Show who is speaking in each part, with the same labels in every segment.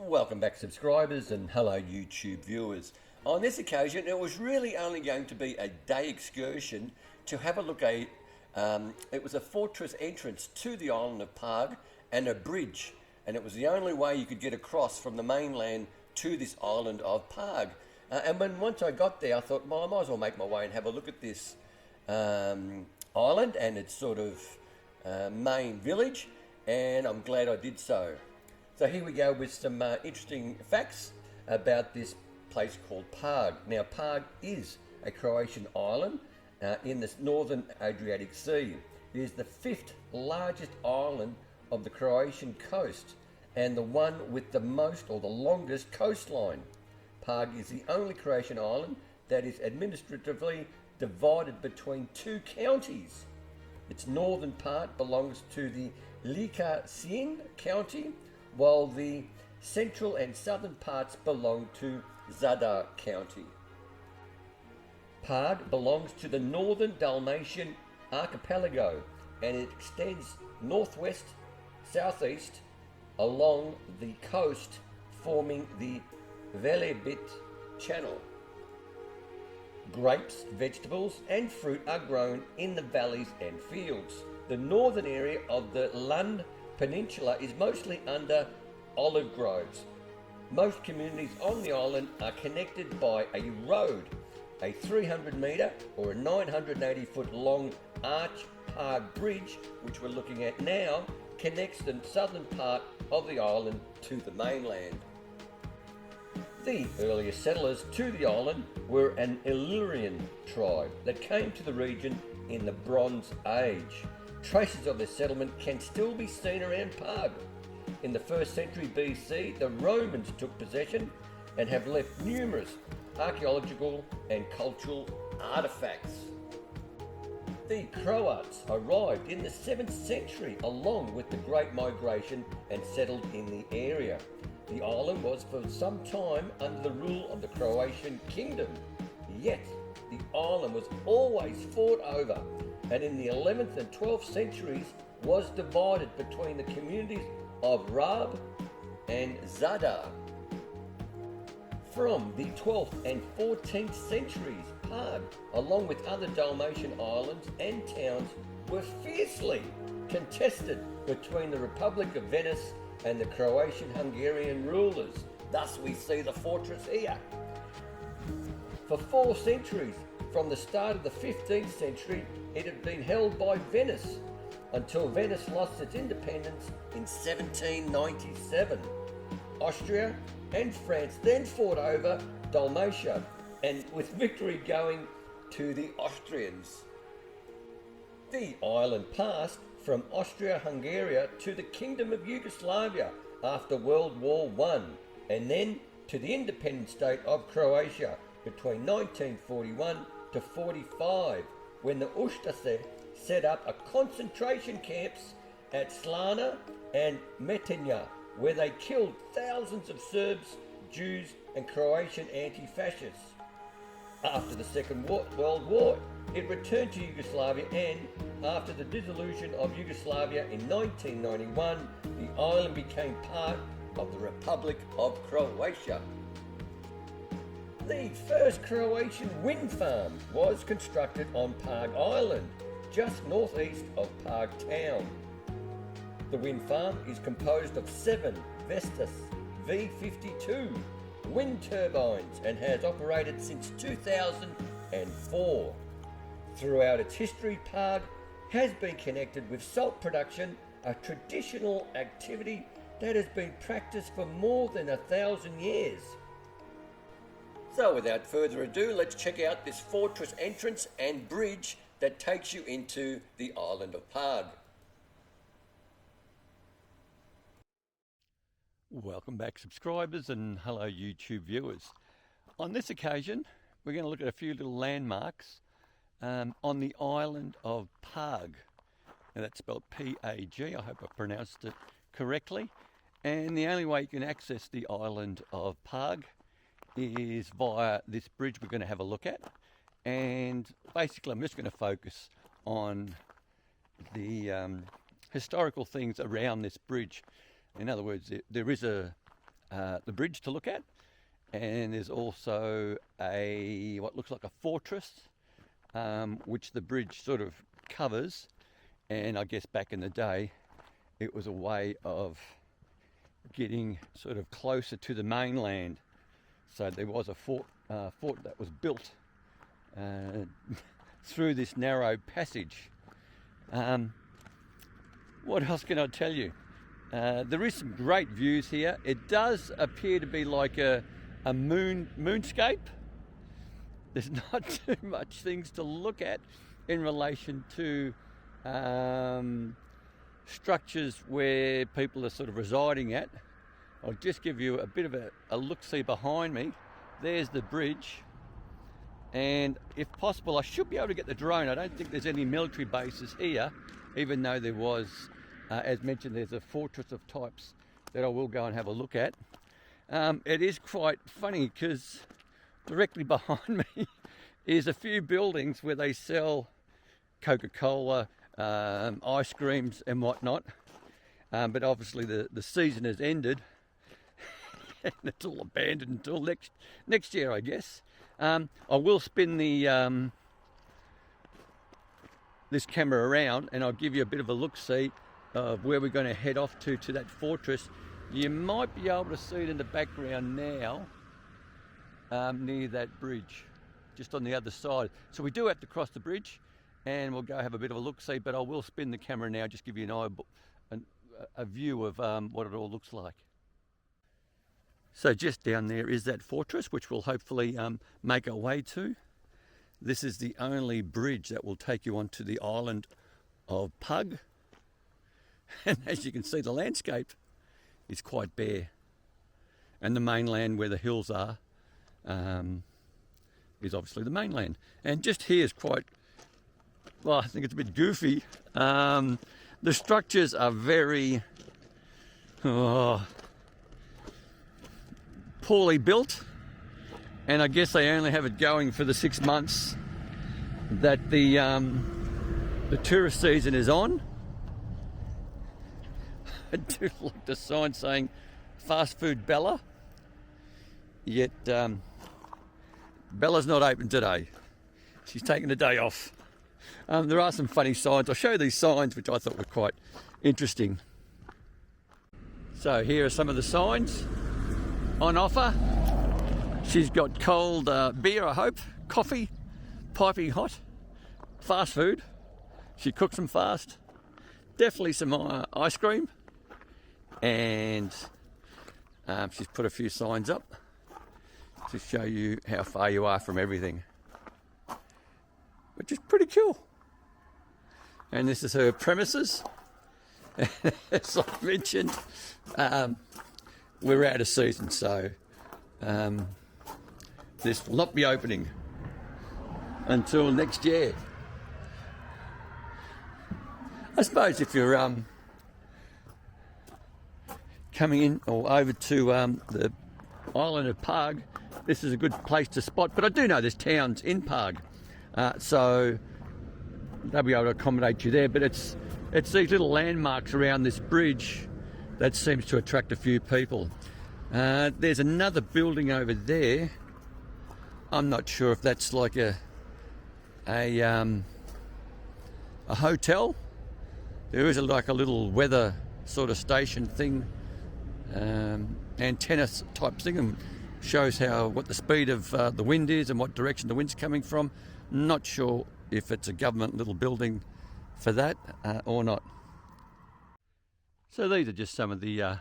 Speaker 1: Welcome back, subscribers, and hello, YouTube viewers. On this occasion, it was really only going to be a day excursion to have a look at. It was a fortress entrance to the island of Pag and a bridge, and it was the only way you could get across from the mainland to this island of Pag. Once I got there, I thought, well, I might as well make my way and have a look at this island and its sort of main village, and I'm glad I did so. So here we go with some interesting facts about this place called Pag. Now, Pag is a Croatian island in the northern Adriatic Sea. It is the fifth largest island of the Croatian coast and the one with the most or the longest coastline. Pag is the only Croatian island that is administratively divided between two counties. Its northern part belongs to the Lika-Sin county, while the central and southern parts belong to Zadar county. Pag belongs to the northern Dalmatian archipelago and it extends northwest, southeast along the coast, forming the Velebit Channel. Grapes, vegetables and fruit are grown in the valleys and fields. The northern area of the Lund Peninsula is mostly under olive groves. Most communities on the island are connected by a road. A 300 metre or a 980 foot long arch Pag bridge, which we're looking at now, connects the southern part of the island to the mainland. The earliest settlers to the island were an Illyrian tribe that came to the region in the Bronze Age. Traces of this settlement can still be seen around Pag. In the 1st century BC, the Romans took possession and have left numerous archaeological and cultural artifacts. The Croats arrived in the 7th century along with the Great Migration and settled in the area. The island was for some time under the rule of the Croatian kingdom, yet the island was always fought over, and in the 11th and 12th centuries was divided between the communities of Rab and Zadar. From the 12th and 14th centuries, Pag, along with other Dalmatian islands and towns, were fiercely contested between the Republic of Venice and the Croatian-Hungarian rulers. Thus we see the fortress here. For 4 centuries, from the start of the 15th century, it had been held by Venice until Venice lost its independence in 1797. Austria and France then fought over Dalmatia, and with victory going to the Austrians. The island passed from Austria-Hungary to the Kingdom of Yugoslavia after World War I, and then to the independent state of Croatia between 1941 to 45, when the Ustaše set up a concentration camps at Slana and Metenja, where they killed thousands of Serbs, Jews and Croatian anti-fascists. After the Second World War, it returned to Yugoslavia, and after the dissolution of Yugoslavia in 1991, the island became part of the Republic of Croatia. The first Croatian wind farm was constructed on Pag Island, just northeast of Pag town. The wind farm is composed of 7 Vestas V52 wind turbines and has operated since 2004. Throughout its history, Pag has been connected with salt production, a traditional activity that has been practiced for more than 1,000 years. So without further ado, let's check out this fortress entrance and bridge that takes you into the island of Pag. Welcome back, subscribers, and hello, YouTube viewers. On this occasion, we're going to look at a few little landmarks on the island of Pag. Now that's spelled P-A-G. I hope I pronounced it correctly. And the only way you can access the island of Pag is via this bridge we're going to have a look at. And basically I'm just going to focus on the historical things around this bridge. In other words, there is a
Speaker 2: the bridge to look at, and there's also what looks like a fortress, which the bridge sort of covers. And I guess back in the day, it was a way of getting sort of closer to the mainland. So there was a fort that was built through this narrow passage. What else can I tell you? There is some great views here. It does appear to be like a moonscape. There's not too much things to look at in relation to structures where people are sort of residing at. I'll just give you a bit of a look-see behind me. There's the bridge, and if possible I should be able to get the drone. I don't think there's any military bases here, even though there was, as mentioned, there's a fortress of types that I will go and have a look at. It is quite funny because directly behind me is a few buildings where they sell Coca-Cola, ice creams and whatnot, but obviously the season has ended and it's all abandoned until next year, I guess. I will spin the this camera around and I'll give you a bit of a look-see of where we're going to head off to that fortress. You might be able to see it in the background now, near that bridge, just on the other side. So we do have to cross the bridge, and we'll go have a bit of a look-see, but I will spin the camera now, just give you a view of what it all looks like. So just down there is that fortress, which we'll hopefully make our way to. This is the only bridge that will take you onto the island of Pag. And as you can see, the landscape is quite bare. And the mainland, where the hills are, is obviously the mainland. And just here is quite, well, I think it's a bit goofy. The structures are very poorly built, and I guess they only have it going for the 6 months that the tourist season is on. I do like the sign saying fast food Bella, yet Bella's not open today. She's taking the day off. There are some funny signs. I'll show you these signs, which I thought were quite interesting. So here are some of the signs on offer. She's got cold beer, I hope, coffee, piping hot, fast food. She cooks them fast. Definitely some ice cream. And she's put a few signs up to show you how far you are from everything, which is pretty cool. And this is her premises. As I mentioned, we're out of season, so this will not be opening until next year. I suppose if you're coming in or over to the Island of Pag, this is a good place to spot. But I do know there's towns in Pag, so they'll be able to accommodate you there. But it's these little landmarks around this bridge that seems to attract a few people. There's another building over there. I'm not sure if that's like a hotel. There is like a little weather sort of station thing, antenna type thing, and shows what the speed of the wind is and what direction the wind's coming from. Not sure if it's a government little building for that or not. So these are just some of the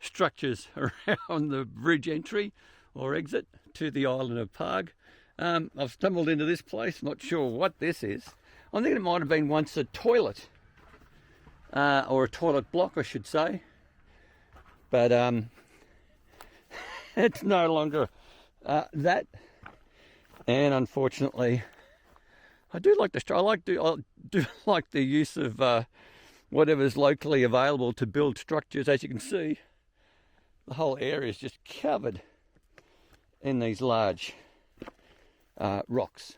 Speaker 2: structures around the bridge entry or exit to the Island of Pag. I've stumbled into this place, not sure what this is. I think it might have been once a toilet, or a toilet block I should say, but it's no longer that. And unfortunately, I do like the use of whatever's locally available to build structures. As you can see, the whole area is just covered in these large rocks.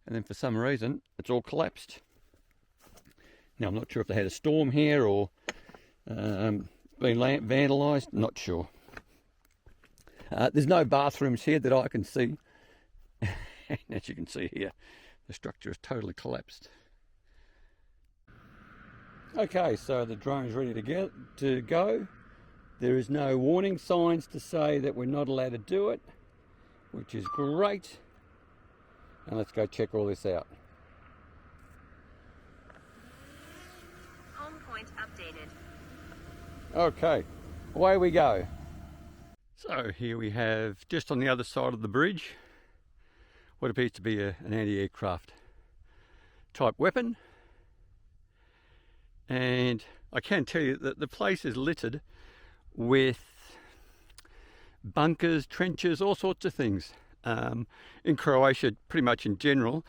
Speaker 2: And then for some reason, it's all collapsed. Now, I'm not sure if they had a storm here or been vandalised, not sure. There's no bathrooms here that I can see. And as you can see here, the structure is totally collapsed. Okay, so the drone's ready to go. There is no warning signs to say that we're not allowed to do it, which is great. And let's go check all this out.
Speaker 3: Home point updated.
Speaker 2: Okay, away we go. So here we have, just on the other side of the bridge, what appears to be an anti-aircraft type weapon. And I can tell you that the place is littered with bunkers, trenches, all sorts of things. In Croatia, pretty much in general,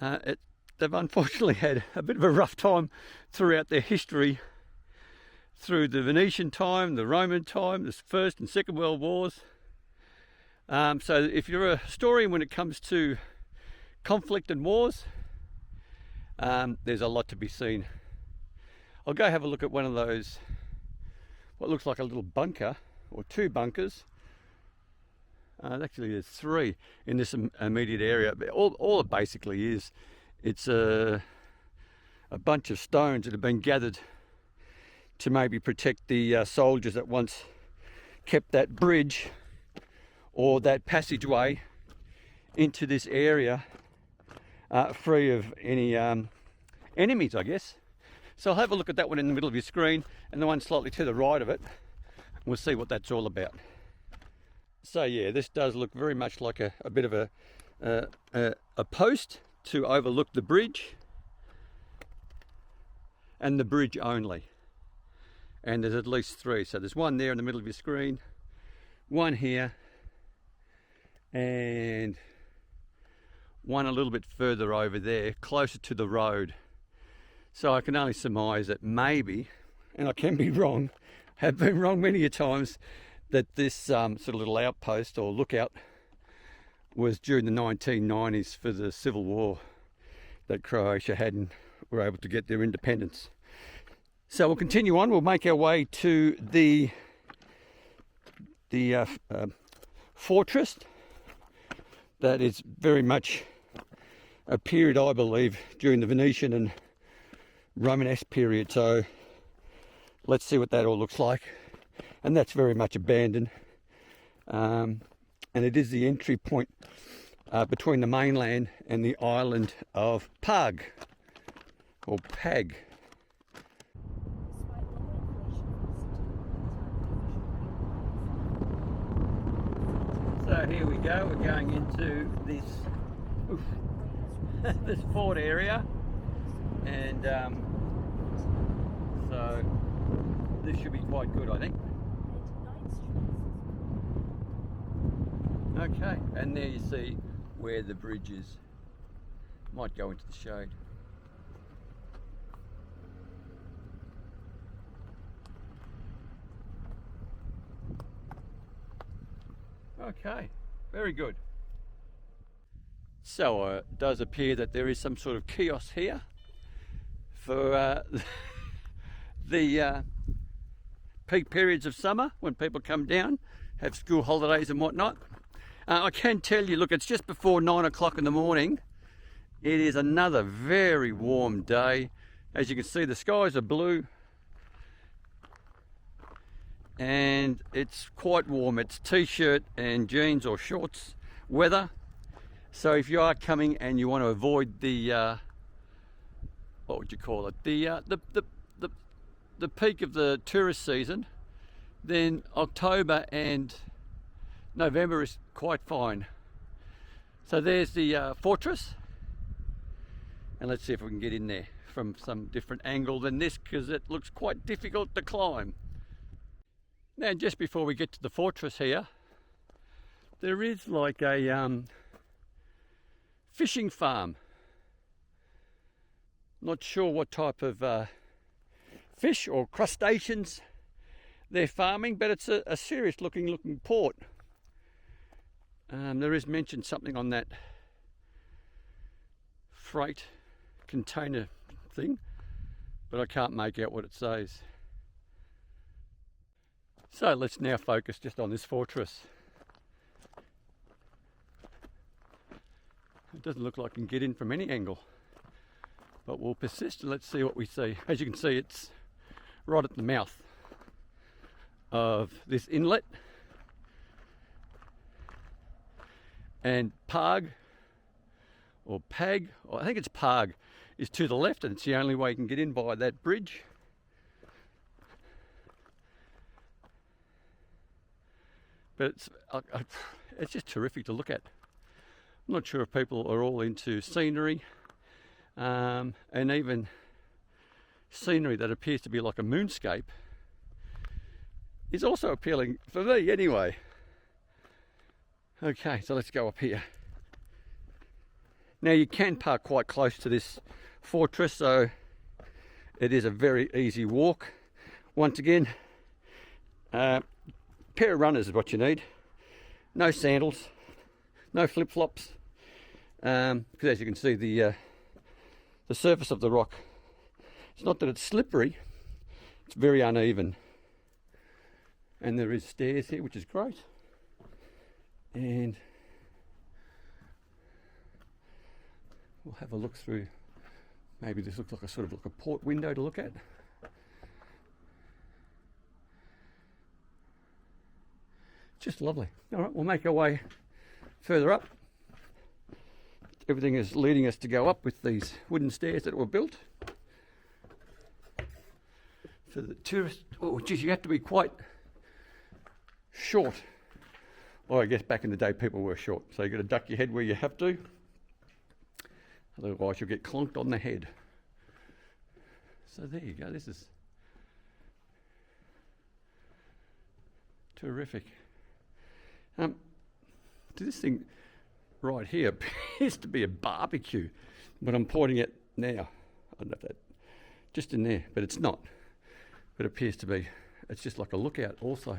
Speaker 2: they've unfortunately had a bit of a rough time throughout their history, through the Venetian time, the Roman time, the First and Second World Wars. So if you're a historian when it comes to conflict and wars, there's a lot to be seen. I'll go have a look at one of those, what looks like a little bunker, or two bunkers. Actually there's three in this immediate area. All it basically is, it's a bunch of stones that have been gathered to maybe protect the soldiers that once kept that bridge or that passageway into this area free of any enemies, I guess. So I'll have a look at that one in the middle of your screen and the one slightly to the right of it. We'll see what that's all about. So yeah, this does look very much like a bit of a post to overlook the bridge, and the bridge only. And there's at least three. So there's one there in the middle of your screen, one here, and one a little bit further over there, closer to the road. So I can only surmise that maybe, and I can be wrong, have been wrong many a times, that this sort of little outpost or lookout was during the 1990s for the civil war that Croatia had and were able to get their independence. So we'll continue on. We'll make our way to the fortress that is very much a period, I believe, during the Venetian and Romanesque period. So let's see what that all looks like. And that's very much abandoned. And it is the entry point between the mainland and the island of Pag, or Pag. So here we go, we're going into this this fort area, and so this should be quite good, I think. Okay, and there you see where the bridge is. Might go into the shade. Okay, very good. So it does appear that there is some sort of kiosk here for the peak periods of summer when people come down, have school holidays and whatnot. I can tell you, look, it's just before 9 o'clock in the morning. It is another very warm day. As you can see, the skies are blue and it's quite warm. It's t-shirt and jeans or shorts weather. So if you are coming and you want to avoid the what would you call it, the peak of the tourist season, then October and November is quite fine. So there's the fortress, and let's see if we can get in there from some different angle than this, because it looks quite difficult to climb. Now, just before we get to the fortress here, there is like a fishing farm. Not sure what type of fish or crustaceans they're farming, but it's a serious looking port. There is mentioned something on that freight container thing, but I can't make out what it says. So let's now focus just on this fortress. It doesn't look like I can get in from any angle, but we'll persist and let's see what we see. As you can see, it's right at the mouth of this inlet, and Pag, or Pag, or I think it's Pag, is to the left, and it's the only way you can get in by that bridge. But it's just terrific to look at. I'm not sure if people are all into scenery, and even scenery that appears to be like a moonscape is also appealing for me anyway. Okay, so let's go up here. Now you can park quite close to this fortress, so it is a very easy walk. Once again, pair of runners is what you need. No sandals, no flip-flops, because as you can see, the surface of the rock, it's not that it's slippery, it's very uneven. And there is stairs here, which is great. And we'll have a look through. Maybe this looks like a sort of like a port window to look at. Just lovely. All right, we'll make our way further up. Everything is leading us to go up with these wooden stairs that were built for the tourists. Oh, geez, you have to be quite short. Well, I guess back in the day people were short, so you've got to duck your head where you have to. Otherwise you'll get clonked on the head. So there you go, this is terrific. This thing right here appears to be a barbecue, but I'm pointing at now. I don't know if that, just in there, but it's not. But it appears to be. It's just like a lookout also.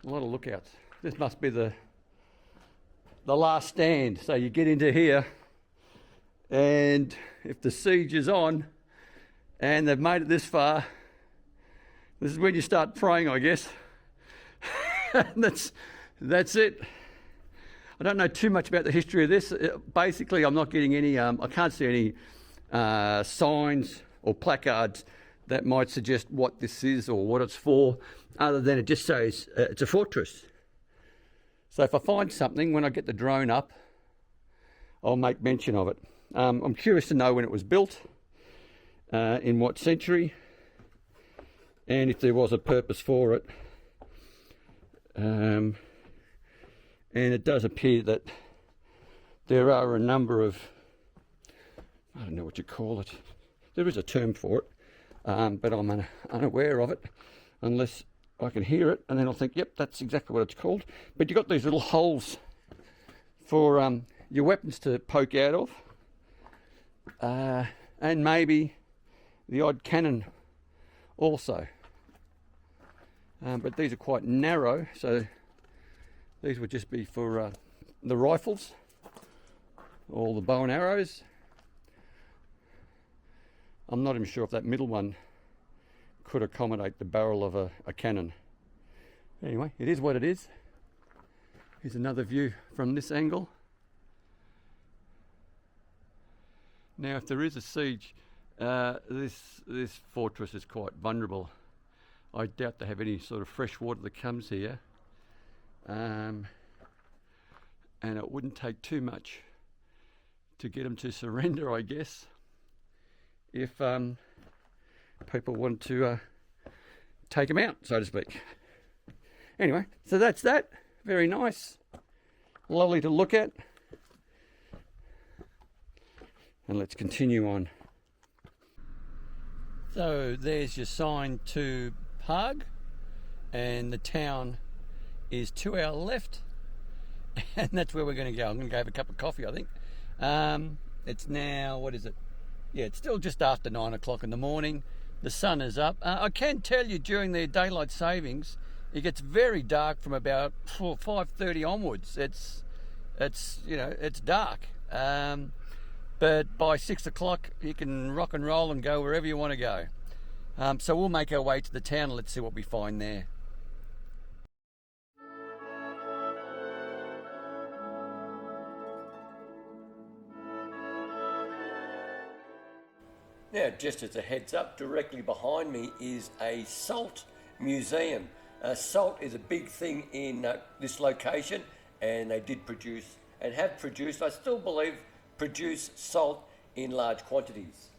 Speaker 2: A lot of lookouts. This must be the last stand. So you get into here, and if the siege is on, and they've made it this far, this is when you start praying, I guess. That's it. I don't know too much about the history of this. Basically, I'm not getting any. I can't see any signs or placards that might suggest what this is or what it's for, other than it just says it's a fortress. So if I find something, when I get the drone up, I'll make mention of it. I'm curious to know when it was built, in what century, and if there was a purpose for it. And it does appear that there are a number of, I don't know what you call it. There is a term for it, but I'm unaware of it unless I can hear it, and then I'll think, yep, that's exactly what it's called. But you've got these little holes for your weapons to poke out of, and maybe the odd cannon also. But these are quite narrow, so these would just be for the rifles, or the bow and arrows. I'm not even sure if that middle one could accommodate the barrel of a cannon. Anyway, it is what it is. Here's another view from this angle. Now, if there is a siege, this fortress is quite vulnerable. I doubt they have any sort of fresh water that comes here, and it wouldn't take too much to get them to surrender, I guess, if people want to take them out, so to speak. Anyway, so that's that. Very nice, lovely to look at, and let's continue on. So there's your sign to Pag, and the town is to our left, and that's where we're going to go. I'm going to go have a cup of coffee, I think. It's now, what is it? Yeah, it's still just after 9 o'clock in the morning. The sun is up. I can tell you during their daylight savings, it gets very dark from about 5:30 onwards. It's dark. But by 6 o'clock, you can rock and roll and go wherever you want to go. So we'll make our way to the town and let's see what we find there.
Speaker 1: Now, just as a heads up, directly behind me is a salt museum. Salt is a big thing in this location, and they did produce and have produced, I still believe, produce salt in large quantities.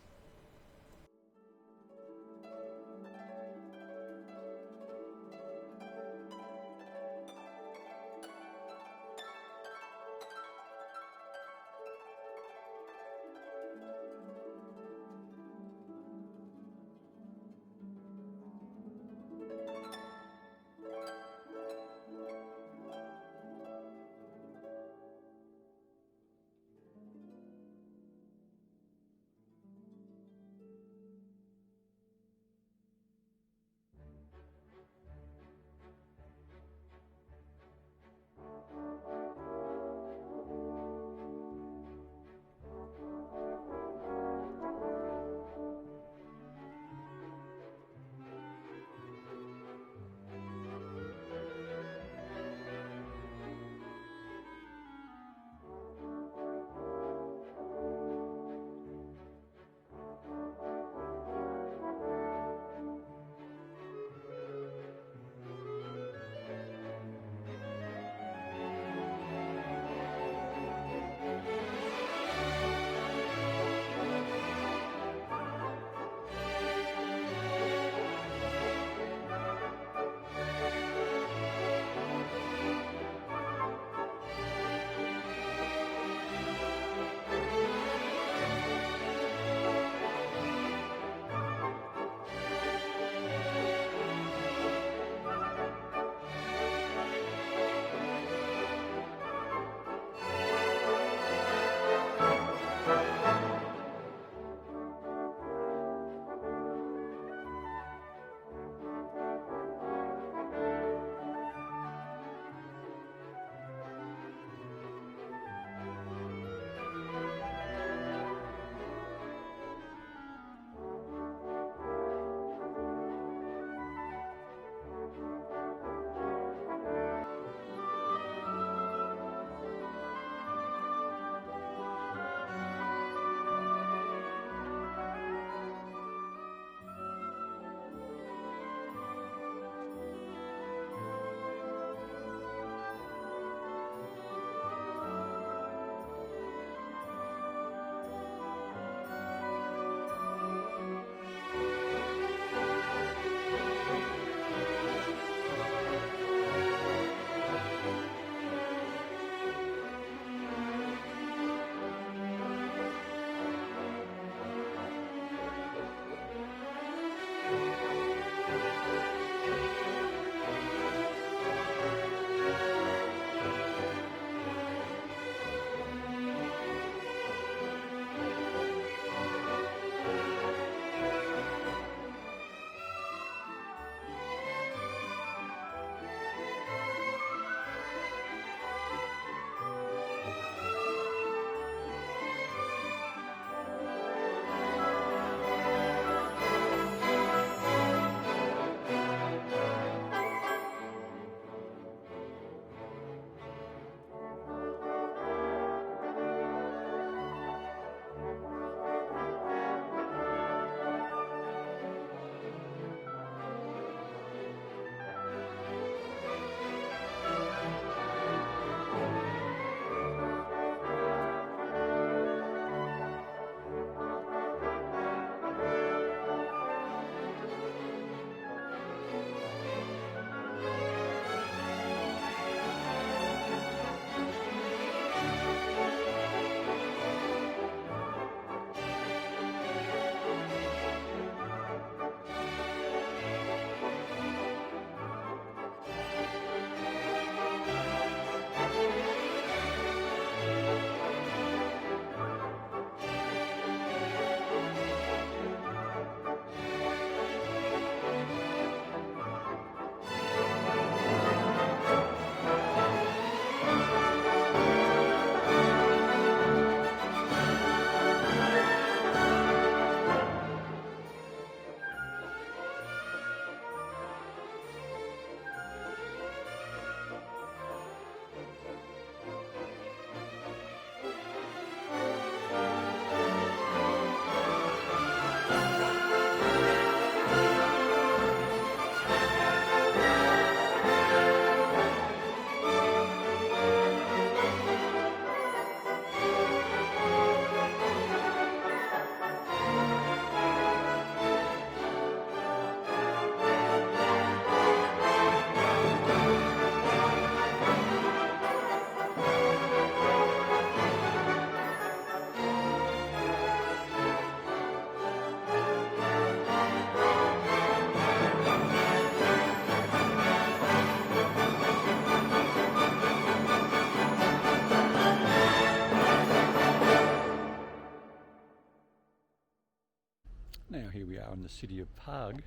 Speaker 2: in the city of Pag.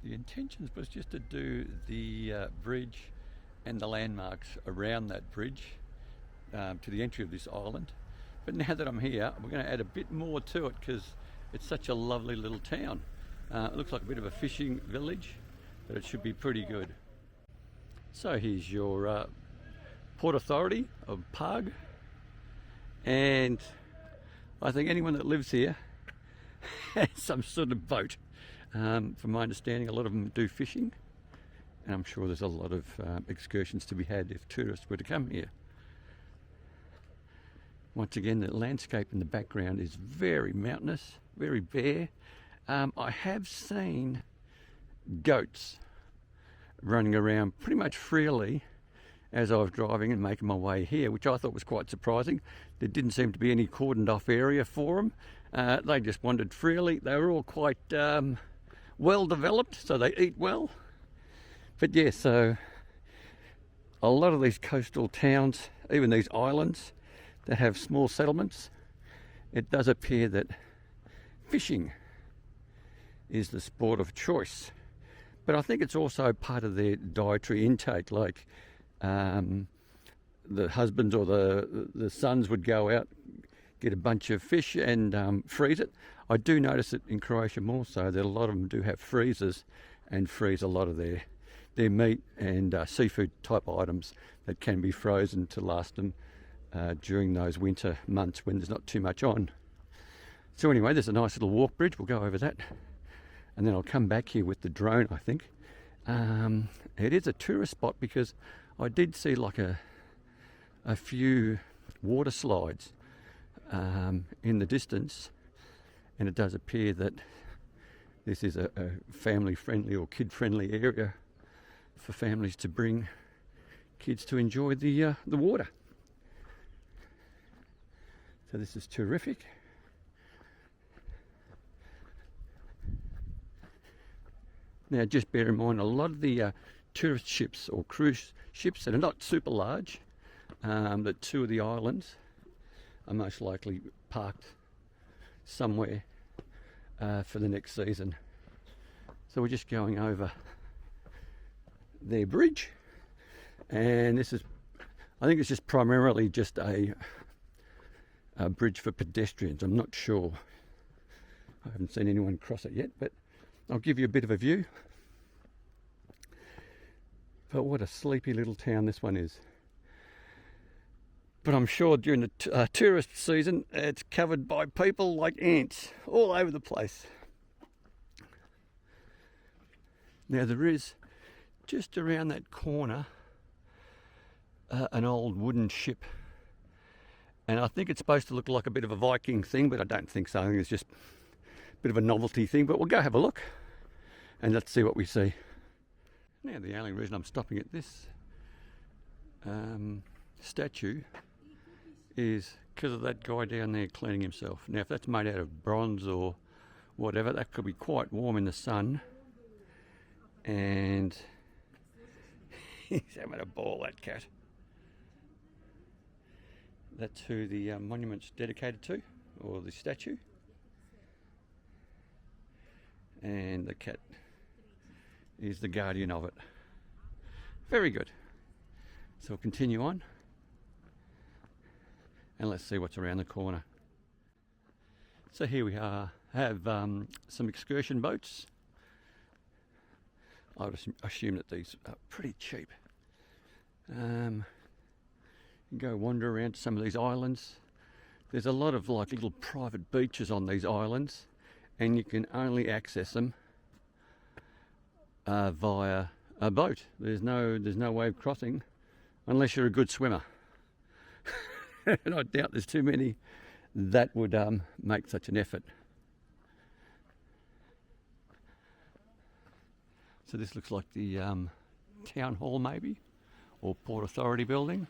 Speaker 2: The intention was just to do the bridge and the landmarks around that bridge to the entry of this island. But now that I'm here, we're going to add a bit more to it because it's such a lovely little town. It looks like a bit of a fishing village, but it should be pretty good. So here's your Port Authority of Pag, and I think anyone that lives here has some sort of boat. From my understanding, a lot of them do fishing, and I'm sure there's a lot of excursions to be had if tourists were to come here. Once again, the landscape in the background is very mountainous, very bare. I have seen goats running around pretty much freely as I was driving and making my way here, which I thought was quite surprising. There didn't seem to be any cordoned off area for them. They just wandered freely. They were all quite well developed, so they eat well. But yeah, so a lot of these coastal towns, even these islands that have small settlements, it does appear that fishing is the sport of choice. But I think it's also part of their dietary intake, like the husbands or the sons would go out, get a bunch of fish and freeze it. I do notice it in Croatia more so that a lot of them do have freezers and freeze a lot of their meat and seafood type items that can be frozen to last them during those winter months when there's not too much on. So anyway, there's a nice little walk bridge. We'll go over that, and then I'll come back here with the drone, I think. It is a tourist spot because I did see like a few water slides in the distance, and it does appear that this is a family-friendly or kid-friendly area for families to bring kids to enjoy the water. So this is terrific. Now just bear in mind a lot of the tourist ships or cruise ships that are not super large, that two of the islands are most likely parked somewhere for the next season. So we're just going over their bridge, and this is, I think it's just primarily just a bridge for pedestrians. I'm not sure. I haven't seen anyone cross it yet, but I'll give you a bit of a view. But what a sleepy little town this one is. But I'm sure during the tourist season, it's covered by people like ants all over the place. Now there is, just around that corner, an old wooden ship. And I think it's supposed to look like a bit of a Viking thing, but I don't think so. I think it's just a bit of a novelty thing. But we'll go have a look and let's see what we see. Now the only reason I'm stopping at this statue is because of that guy down there cleaning himself. Now if that's made out of bronze or whatever, that could be quite warm in the sun. And he's having a ball, that cat. That's who the monument's dedicated to, or the statue. And the cat is the guardian of it. Very good. So we'll continue on, and let's see what's around the corner. So here we have some excursion boats. I would assume that these are pretty cheap. You go wander around some of these islands. There's a lot of like little private beaches on these islands, and you can only access them via a boat. There's no way of crossing unless you're a good swimmer. And I doubt there's too many that would make such an effort. So this looks like the town hall maybe, or Port Authority building.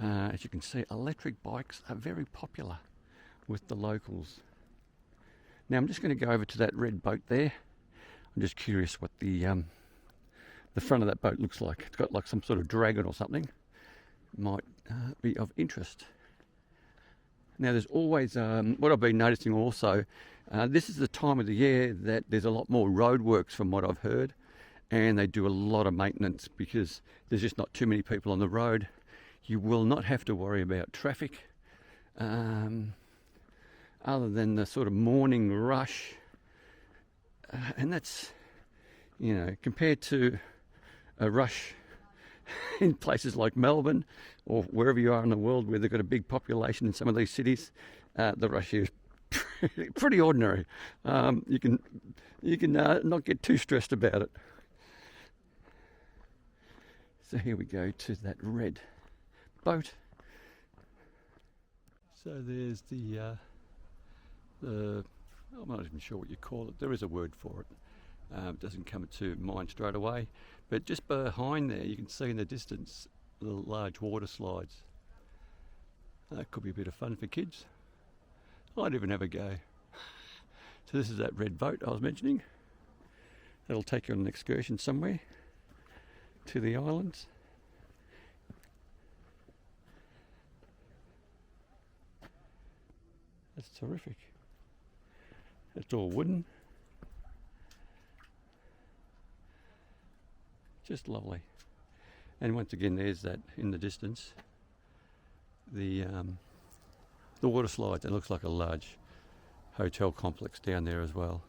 Speaker 2: As you can see, electric bikes are very popular with the locals. Now I'm just going to go over to that red boat there. I'm just curious what the front of that boat looks like. It's got like some sort of dragon or something. Might be of interest. Now there's always, what I've been noticing also, This is the time of the year that there's a lot more roadworks from what I've heard, and they do a lot of maintenance because there's just not too many people on the road. You will not have to worry about traffic other than the sort of morning rush, and that's, you know, compared to a rush in places like Melbourne or wherever you are in the world where they've got a big population in some of these cities, the rush here is pretty ordinary. You can not get too stressed about it. So here we go to that red boat. So there's the I'm not even sure what you call it. There is a word for it. It doesn't come to mind straight away. But just behind there, you can see in the distance the large water slides. That could be a bit of fun for kids. I'd even have a go. So this is that red boat I was mentioning. That'll take you on an excursion somewhere to the islands. That's terrific. It's all wooden. Just lovely. And once again, there's that in the distance, the water slides. It looks like a large hotel complex down there as well.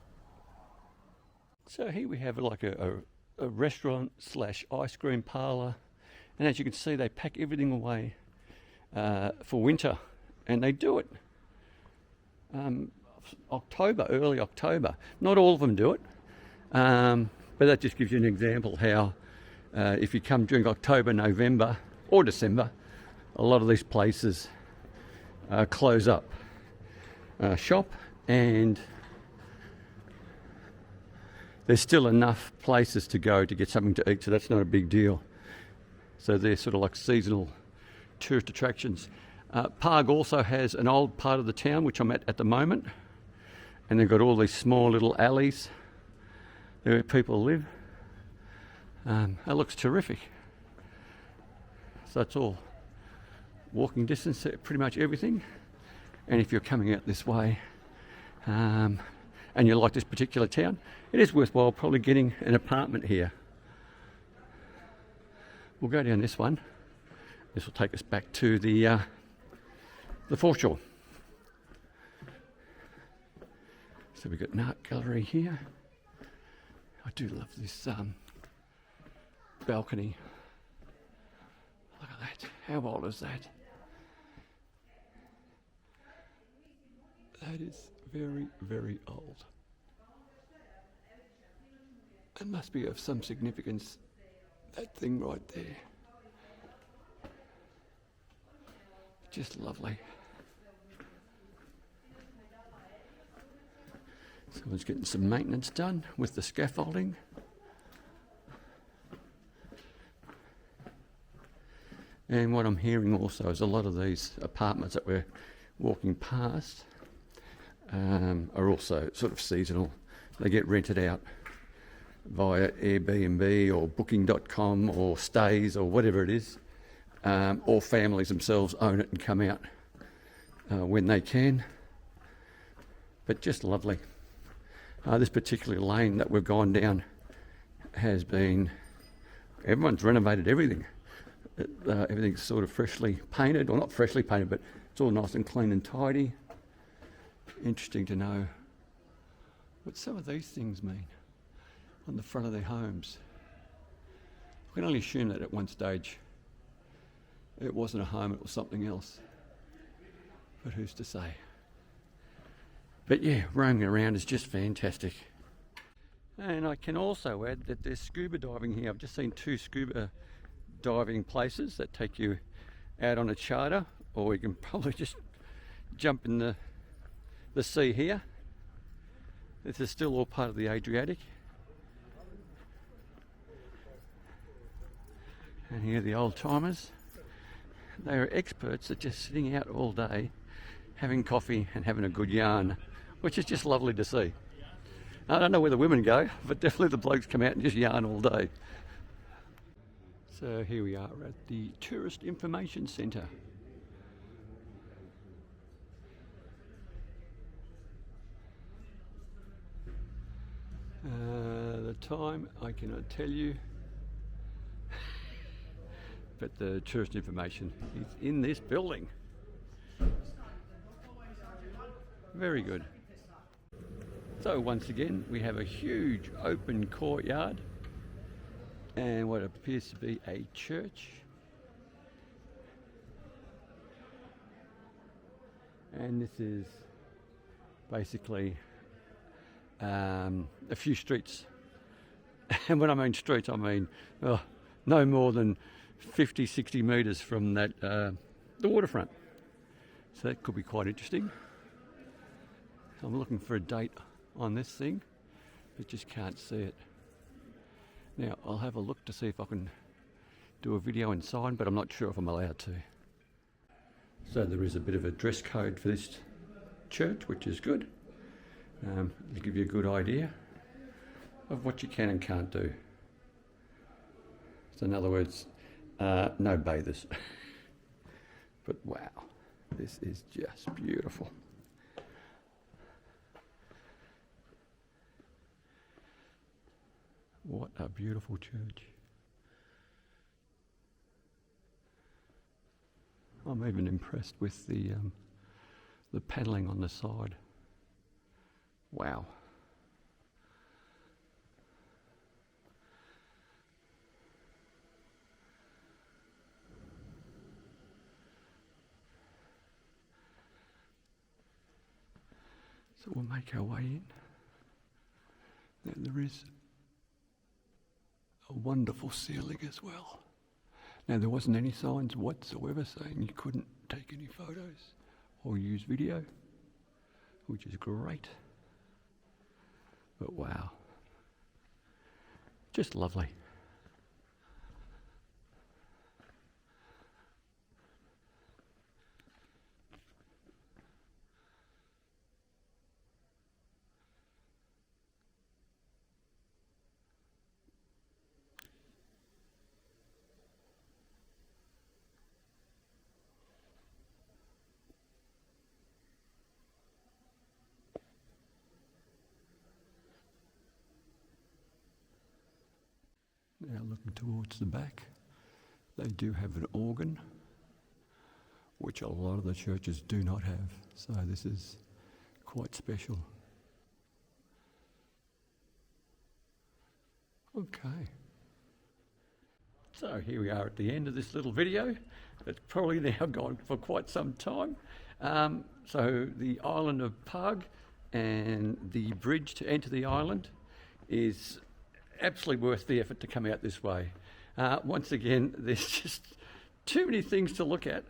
Speaker 2: So here we have like a restaurant slash ice cream parlour, and as you can see, they pack everything away for winter, and they do it early October. Not all of them do it, but that just gives you an example how if you come during October, November or December, a lot of these places close up shop, and there's still enough places to go to get something to eat, so that's not a big deal. So they're sort of like seasonal tourist attractions. Pag also has an old part of the town, which I'm at the moment, and they've got all these small little alleys there where people live. That looks terrific. So it's all walking distance, pretty much everything. And if you're coming out this way and you like this particular town, it is worthwhile probably getting an apartment here. We'll go down this one. This will take us back to the foreshore. So we've got an art gallery here. I do love this balcony. Look at that. How old is that? That is very, very old. It must be of some significance, that thing right there. Just lovely. Someone's getting some maintenance done with the scaffolding. And what I'm hearing also is a lot of these apartments that we're walking past are also sort of seasonal. They get rented out via Airbnb or booking.com or stays or whatever it is, or families themselves own it and come out when they can. But just lovely. This particular lane that we've gone down has been, everyone's renovated everything. Everything's sort of freshly painted, or not freshly painted, but it's all nice and clean and tidy. Interesting to know what some of these things mean on the front of their homes. I can only assume that at one stage it wasn't a home, it was something else. But who's to say? But yeah, roaming around is just fantastic. And I can also add that there's scuba diving here. I've just seen 2 scuba diving places that take you out on a charter, or you can probably just jump in the sea here. This is still all part of the Adriatic. And here are the old timers. They are experts at just sitting out all day, having coffee and having a good yarn, which is just lovely to see. I don't know where the women go, but definitely the blokes come out and just yarn all day. So here we are at the Tourist Information Centre. The time I cannot tell you, but the tourist information is in this building. Very good. So once again we have a huge open courtyard and what appears to be a church. And this is basically a few streets. And when I mean streets, I mean no more than 50, 60 metres from that the waterfront. So that could be quite interesting. I'm looking for a date on this thing, but just can't see it. Now I'll have a look to see if I can do a video inside, but I'm not sure if I'm allowed to. So there is a bit of a dress code for this church, which is good. To give you a good idea of what you can and can't do. So in other words, no bathers. But wow, this is just beautiful. What a beautiful church. I'm even impressed with the panelling on the side. Wow. So we'll make our way in. Now there is a wonderful ceiling as well. Now there wasn't any signs whatsoever saying you couldn't take any photos or use video, which is great. But wow, just lovely. Now looking towards the back, they do have an organ, which a lot of the churches do not have, so this is quite special. Okay. So here we are at the end of this little video. It's probably now gone for quite some time. So the Island of Pag and the bridge to enter the island is absolutely worth the effort to come out this way. Once again, there's just too many things to look at,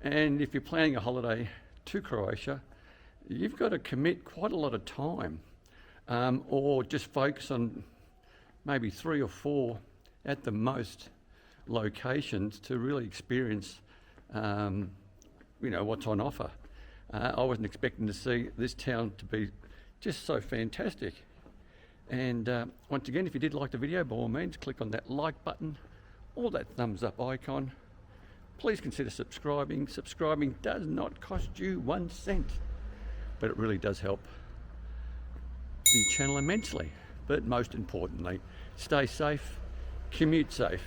Speaker 2: and if you're planning a holiday to Croatia, you've got to commit quite a lot of time, or just focus on maybe 3 or 4 at the most locations to really experience what's on offer. I wasn't expecting to see this town to be just so fantastic. And once again, if you did like the video, by all means, click on that like button or that thumbs up icon. Please consider subscribing. Subscribing does not cost you 1 cent, but it really does help the channel immensely. But most importantly, stay safe, commute safe,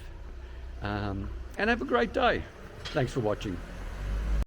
Speaker 2: and have a great day. Thanks for watching.